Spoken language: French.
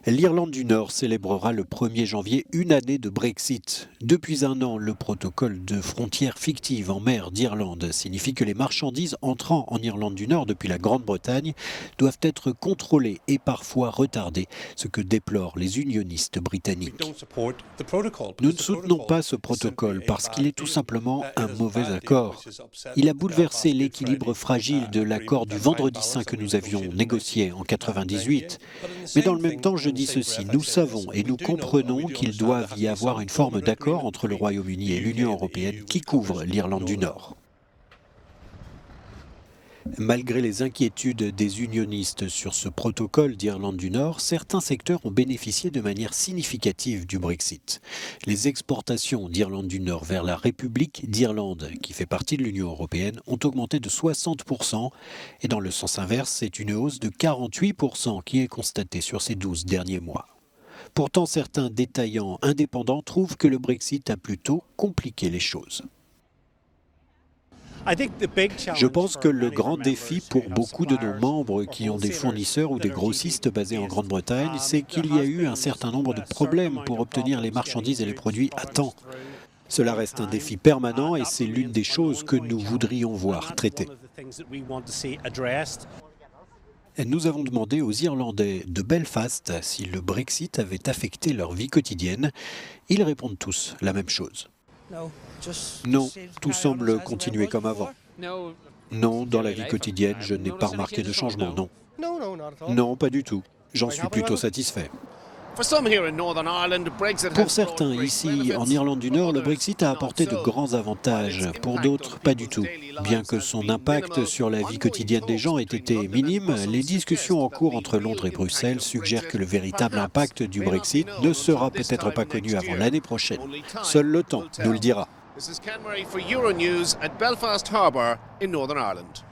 L'Irlande du Nord célébrera le 1er janvier une année de Brexit. Depuis un an, le protocole de frontière fictive en mer d'Irlande signifie que les marchandises entrant en Irlande du Nord depuis la Grande-Bretagne doivent être contrôlées et parfois retardées, ce que déplorent les unionistes britanniques. Nous ne soutenons pas ce protocole parce qu'il est tout simplement un mauvais accord. Il a bouleversé l'équilibre fragile de l'accord du Vendredi Saint que nous avions négocié en 1998. Mais dans le même temps, je dis ceci, nous savons et nous comprenons qu'il doit y avoir une forme d'accord entre le Royaume-Uni et l'Union européenne qui couvre l'Irlande du Nord. Malgré les inquiétudes des unionistes sur ce protocole d'Irlande du Nord, certains secteurs ont bénéficié de manière significative du Brexit. Les exportations d'Irlande du Nord vers la République d'Irlande, qui fait partie de l'Union européenne, ont augmenté de 60%, et dans le sens inverse, c'est une hausse de 48% qui est constatée sur ces 12 derniers mois. Pourtant, certains détaillants indépendants trouvent que le Brexit a plutôt compliqué les choses. Je pense que le grand défi pour beaucoup de nos membres qui ont des fournisseurs ou des grossistes basés en Grande-Bretagne, c'est qu'il y a eu un certain nombre de problèmes pour obtenir les marchandises et les produits à temps. Cela reste un défi permanent et c'est l'une des choses que nous voudrions voir traitées. Nous avons demandé aux Irlandais de Belfast si le Brexit avait affecté leur vie quotidienne. Ils répondent tous la même chose. Non, tout semble continuer comme avant. Non, dans la vie quotidienne, je n'ai pas remarqué de changement, non. Non, pas du tout. J'en suis plutôt satisfait. Pour certains, ici, en Irlande du Nord, le Brexit a apporté de grands avantages. Pour d'autres, pas du tout. Bien que son impact sur la vie quotidienne des gens ait été minime, les discussions en cours entre Londres et Bruxelles suggèrent que le véritable impact du Brexit ne sera peut-être pas connu avant l'année prochaine. Seul le temps nous le dira. This is Ken Murray for Euronews at Belfast Harbour in Northern Ireland.